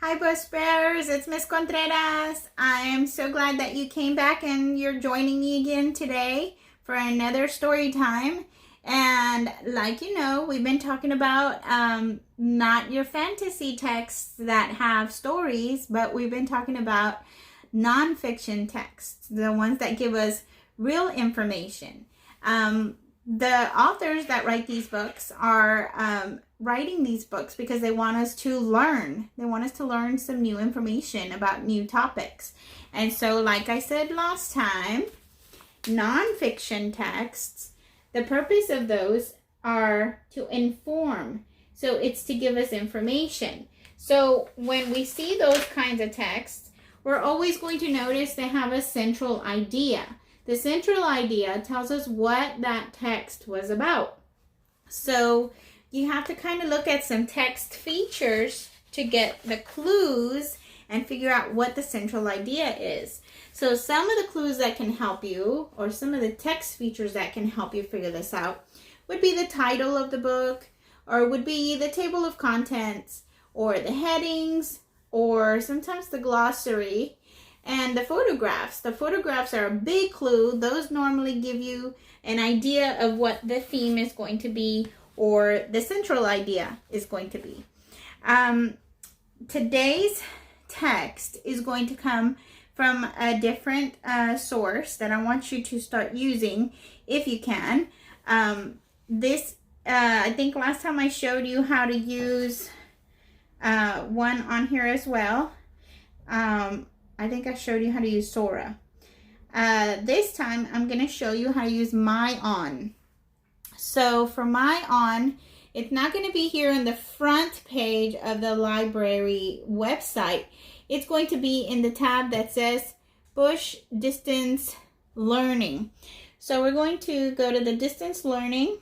Hi, Bus Bearers. It's Miss Contreras. I am so glad that you came back and you're joining me again today for another story time. And like you know, we've been talking about not your fantasy texts that have stories, but we've been talking about nonfiction texts, the ones that give us real information. The authors that write these books are writing these books because they want us to learn. They want us to learn some new information about new topics. And so, like I said last time, nonfiction texts, the purpose of those are to inform. So it's to give us information. So when we see those kinds of texts, we're always going to notice they have a central idea. The central idea tells us what that text was about. So you have to kind of look at some text features to get the clues and figure out what the central idea is. So some of the clues that can help you, or some of the text features that can help you figure this out, would be the title of the book, or would be the table of contents, or the headings, or sometimes the glossary. And the photographs. The photographs are a big clue. Those normally give you an idea of what the theme is going to be or the central idea is going to be. Today's text is going to come from a different source that I want you to start using if you can. I think last time I showed you how to use one on here as well. I think I showed you how to use Sora. This time, I'm going to show you how to use MyOn. So for MyOn, it's not going to be here on the front page of the library website. It's going to be in the tab that says Push Distance Learning. So we're going to go to the Distance Learning.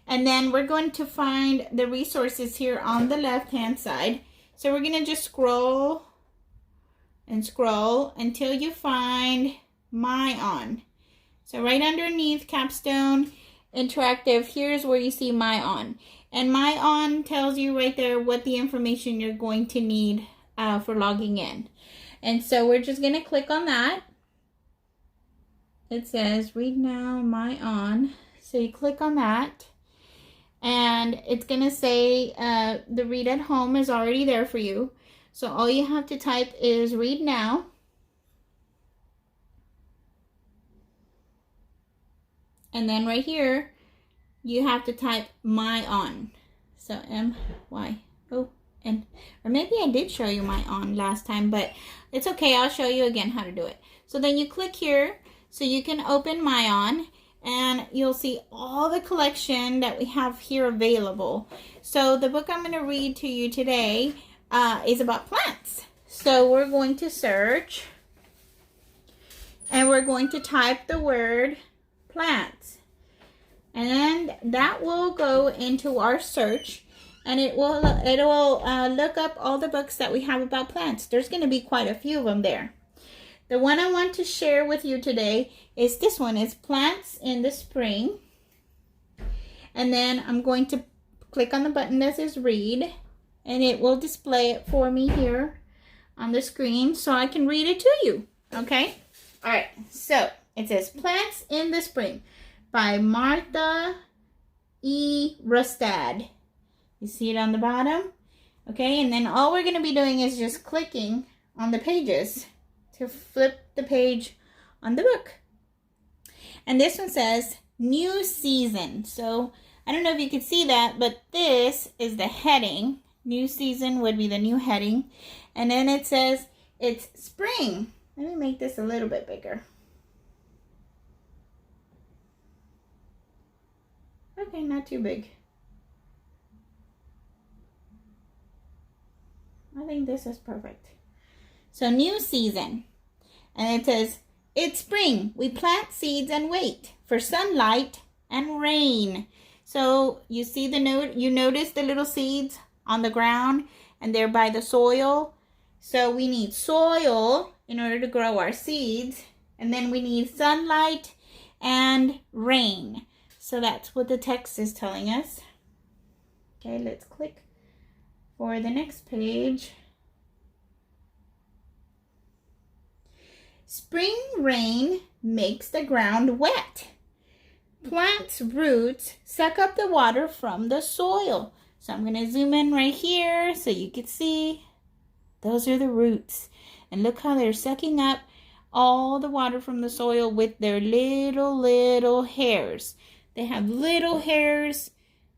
And then we're going to find the resources here on the left-hand side. So we're going to just scroll and scroll until you find MyOn. So right underneath Capstone Interactive, here's where you see MyOn. And MyOn tells you right there what the information you're going to need for logging in. And so we're just going to click on that. It says Read Now, MyOn. So you click on that. And it's going to say the read at home is already there for you. So all you have to type is read now. And then right here, you have to type MyOn. So M-Y-O-N. Or maybe I did show you MyOn last time, but it's okay. I'll show you again how to do it. So then you click here so you can open MyOn. And you'll see all the collection that we have here available. So the book I'm going to read to you today is about plants. So we're going to search. And we're going to type the word plants. And that will go into our search. And it'll look up all the books that we have about plants. There's going to be quite a few of them there. The one I want to share with you today is this one. It's Plants in the Spring. And then I'm going to click on the button that says Read. And it will display it for me here on the screen so I can read it to you. Okay? All right. So it says Plants in the Spring by Martha E. Rustad. You see it on the bottom? Okay? And then all we're going to be doing is just clicking on the pages to flip the page on the book. And this one says New Season. So I don't know if you can see that, but this is the heading. New Season would be the new heading. And then it says it's spring. Let me make this a little bit bigger. Okay, not too big. I think this is perfect. So New Season. And it says, it's spring. We plant seeds and wait for sunlight and rain. So you see the note, you notice the little seeds on the ground and they're by the soil. So we need soil in order to grow our seeds. And then we need sunlight and rain. So that's what the text is telling us. Okay, let's click for the next page. Spring rain makes the ground wet. Plants' roots suck up the water from the soil. So I'm going to zoom in right here so you can see. Those are the roots. And look how they're sucking up all the water from the soil with their little hairs. They have little hairs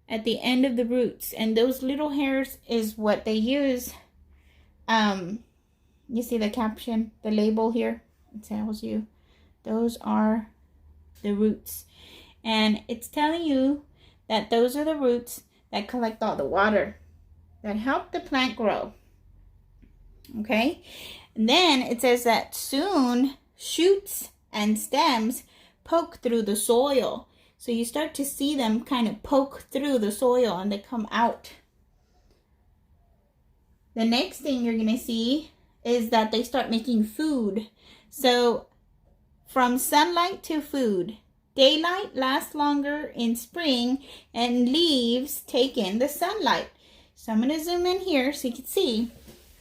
at the end of the roots. And those little hairs is what they use. You see the caption, the label here? It tells you those are the roots. And it's telling you that those are the roots that collect all the water that help the plant grow. Okay? And then it says that soon shoots and stems poke through the soil. So you start to see them kind of poke through the soil and they come out. The next thing you're going to see is that they start making food. So from sunlight to food. Daylight lasts longer in spring and leaves take in the sunlight. So I'm going to zoom in here so you can see.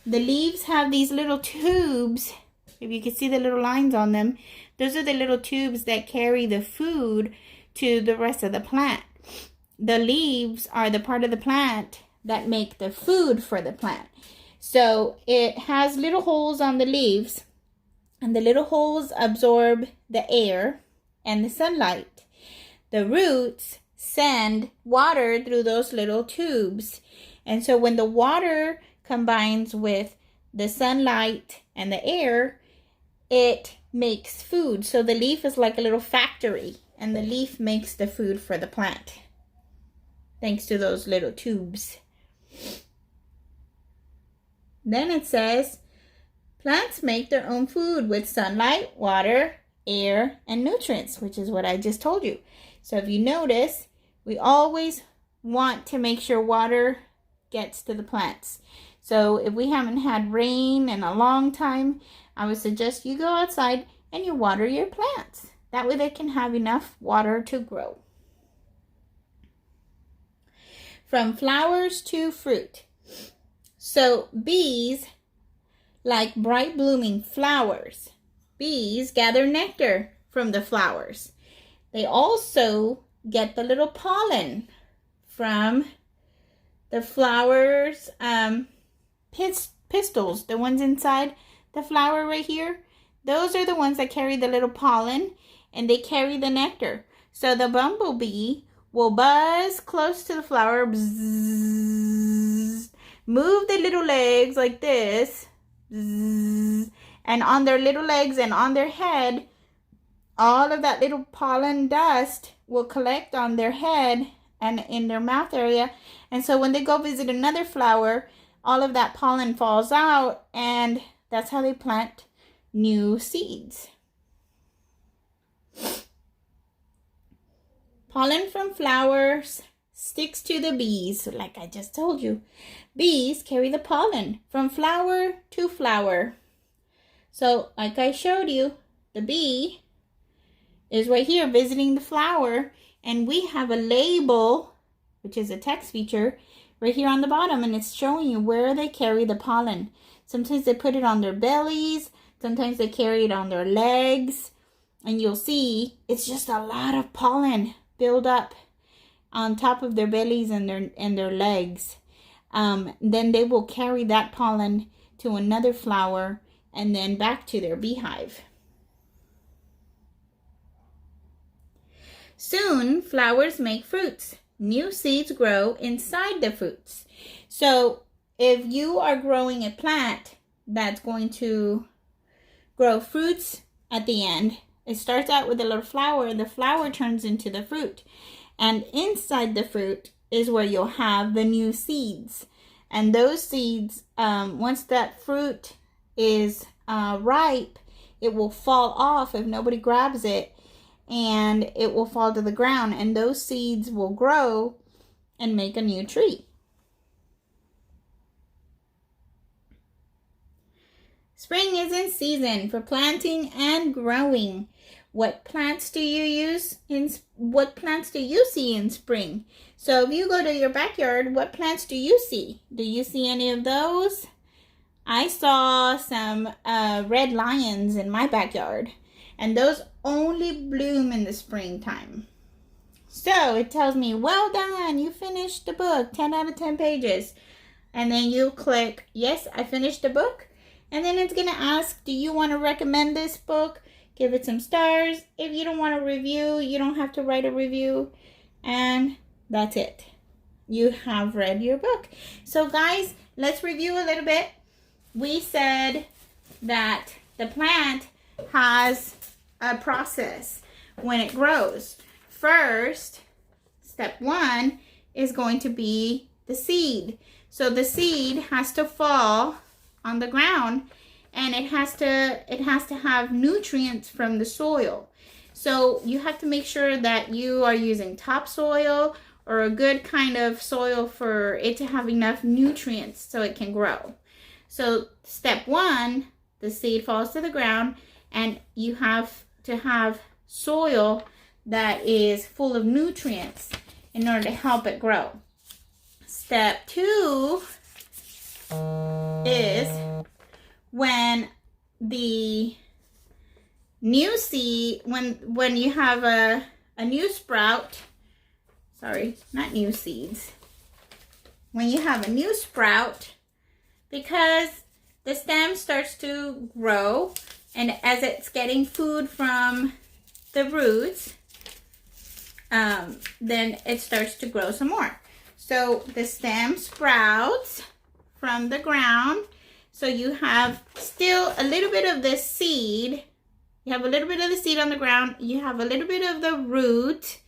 The leaves have these little tubes. If you can see the little lines on them. Those are the little tubes that carry the food to the rest of the plant. The leaves are the part of the plant that make the food for the plant. So it has little holes on the leaves. And the little holes absorb the air and the sunlight. The roots send water through those little tubes. And so when the water combines with the sunlight and the air, it makes food. So the leaf is like a little factory, and the leaf makes the food for the plant, thanks to those little tubes. Then it says, plants make their own food with sunlight, water, air, and nutrients, which is what I just told you. So if you notice, we always want to make sure water gets to the plants. So if we haven't had rain in a long time, I would suggest you go outside and you water your plants. That way they can have enough water to grow. From flowers to fruit. So bees like bright blooming flowers. Bees gather nectar from the flowers. They also get the little pollen from the flowers' pistils, the ones inside the flower right here. Those are the ones that carry the little pollen, and they carry the nectar. So the bumblebee will buzz close to the flower, bzzz, move the little legs like this, bzzz, and on their little legs and on their head, all of that little pollen dust will collect on their head and in their mouth area. And so when they go visit another flower, all of that pollen falls out, and that's how they plant new seeds. Pollen from flowers sticks to the bees, like I just told you. Bees carry the pollen from flower to flower. So, like I showed you, the bee is right here visiting the flower, and we have a label, which is a text feature, right here on the bottom, and it's showing you where they carry the pollen. Sometimes they put it on their bellies, sometimes they carry it on their legs, and you'll see it's just a lot of pollen build up on top of their bellies and their legs. Then they will carry that pollen to another flower and then back to their beehive. Soon, flowers make fruits. New seeds grow inside the fruits. So, if you are growing a plant that's going to grow fruits at the end, it starts out with a little flower. The flower turns into the fruit. And inside the fruit is where you'll have the new seeds. And those seeds, once that fruit is ripe, it will fall off if nobody grabs it, and it will fall to the ground, and those seeds will grow and make a new tree. Spring is in season for planting and growing. what plants do you see in spring? So if you go to your backyard, what plants do you see? Do you see any of those? I saw some red lions in my backyard, and those only bloom in the springtime. So it tells me, well done, you finished the book, 10 out of 10 pages. And then you click, yes, I finished the book. And then it's going to ask, do you want to recommend this book? Give it some stars. If you don't want a review, you don't have to write a review. And that's it. You have read your book. So guys, let's review a little bit. We said that the plant has a process when it grows. First, step 1 is going to be the seed. So the seed has to fall on the ground, and it has to have nutrients from the soil. So you have to make sure that you are using topsoil or a good kind of soil for it to have enough nutrients so it can grow. So step 1, the seed falls to the ground, and you have to have soil that is full of nutrients in order to help it grow. Step 2 is when the new seed, when you have a new sprout, sorry, not new seeds. When you have a new sprout, because the stem starts to grow, and as it's getting food from the roots, then it starts to grow some more. So the stem sprouts from the ground. So you have still a little bit of the seed. You have a little bit of the seed on the ground. You have a little bit of the root.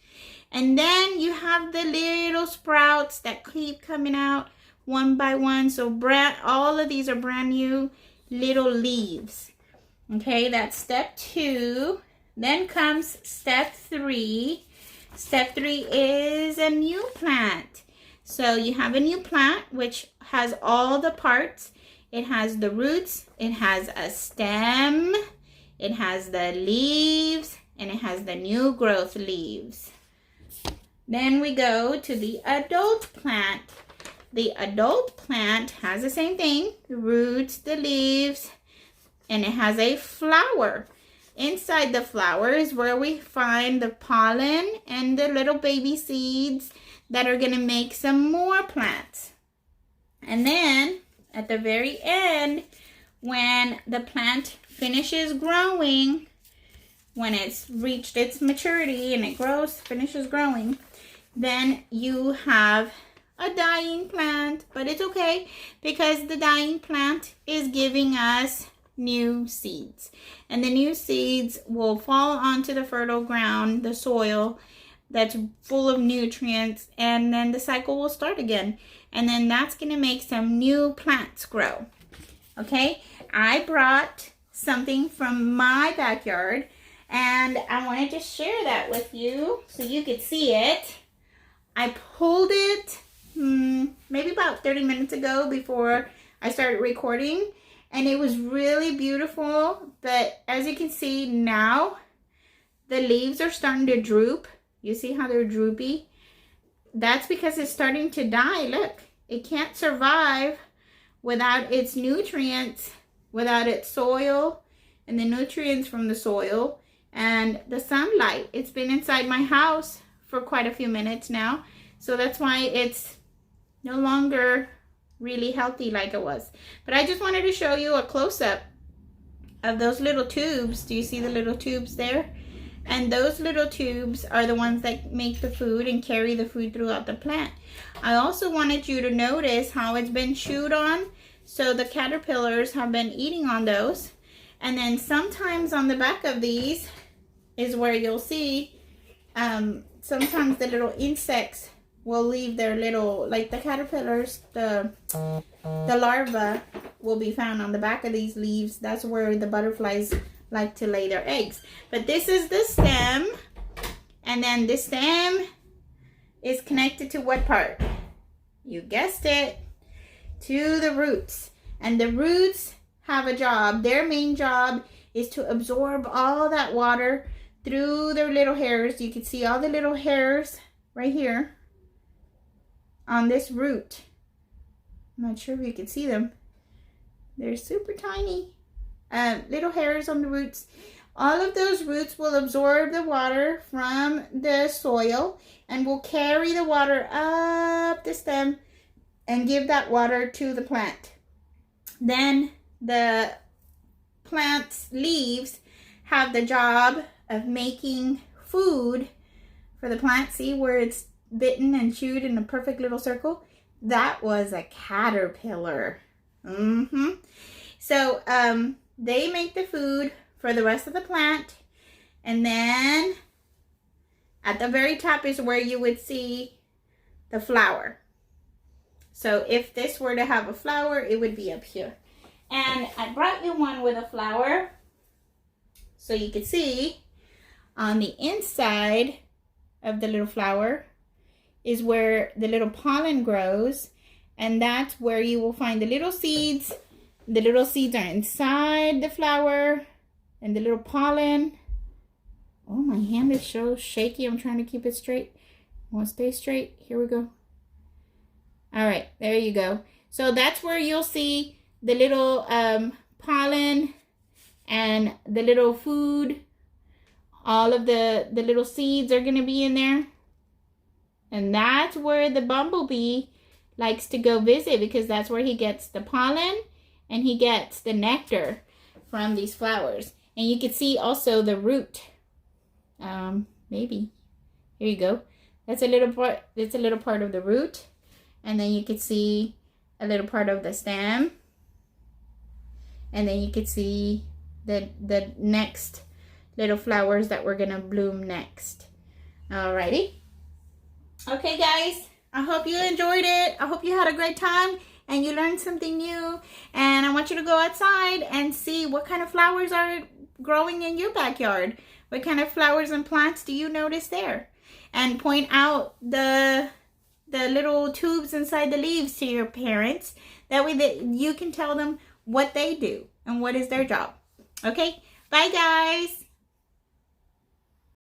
And then you have the little sprouts that keep coming out one by one. So all of these are brand new little leaves. Okay, that's step 2. Then comes step 3. Step 3 is a new plant. So you have a new plant which has all the parts. It has the roots, it has a stem, it has the leaves, and it has the new growth leaves. Then we go to the adult plant. The adult plant has the same thing, the roots, the leaves, and it has a flower. Inside the flower is where we find the pollen and the little baby seeds that are going to make some more plants. And then at the very end, when the plant finishes growing, when it's reached its maturity and it finishes growing, then you have a dying plant. But it's okay, because the dying plant is giving us new seeds, and the new seeds will fall onto the fertile ground, the soil that's full of nutrients, and then the cycle will start again, and then that's going to make some new plants grow. Okay, I brought something from my backyard, and I want to just share that with you so you could see it. I pulled it maybe about 30 minutes ago before I started recording, and it was really beautiful. But as you can see now, the leaves are starting to droop. You see how they're droopy? That's because it's starting to die. Look, it can't survive without its nutrients, without its soil, and the nutrients from the soil, and the sunlight. It's been inside my house for quite a few minutes now, so that's why it's no longer really healthy like it was. But I just wanted to show you a close-up of those little tubes. Do you see the little tubes there? And those little tubes are the ones that make the food and carry the food throughout the plant. I also wanted you to notice how it's been chewed on. So the caterpillars have been eating on those. And then sometimes on the back of these is where you'll see sometimes the little insects will leave their little, like the caterpillars, the larvae will be found on the back of these leaves. That's where the butterflies like to lay their eggs. But this is the stem, and then the stem is connected to what part? You guessed it, to the roots. And the roots have a job. Their main job is to absorb all that water through their little hairs. You can see all the little hairs right here on this root. I'm not sure if you can see them. They're super tiny little hairs on the roots. All of those roots will absorb the water from the soil and will carry the water up the stem and give that water to the plant. Then the plant's leaves have the job of making food for the plant. See where it's bitten and chewed in a perfect little circle? That was a caterpillar. So they make the food for the rest of the plant, and then at the very top is where you would see the flower. So if this were to have a flower, it would be up here. And I brought you one with a flower so you could see on the inside of the little flower is where the little pollen grows, and that's where you will find the little seeds. The little seeds are inside the flower, and the little pollen. Oh, my hand is so shaky. I'm trying to keep it straight. I want to stay straight. Here we go. All right, there you go. So that's where you'll see the little pollen and the little food. All of the little seeds are going to be in there. And that's where the bumblebee likes to go visit, because that's where he gets the pollen and he gets the nectar from these flowers. And you can see also the root. Maybe. Here you go. That's a little part. That's a little part of the root. And then you can see a little part of the stem. And then you can see the next little flowers that we're gonna bloom next. Alrighty. Okay, guys. I hope you enjoyed it. I hope you had a great time and you learned something new. And I want you to go outside and see what kind of flowers are growing in your backyard. What kind of flowers and plants do you notice there? And point out the little tubes inside the leaves to your parents. That way that you can tell them what they do and what is their job. Okay? Bye, guys.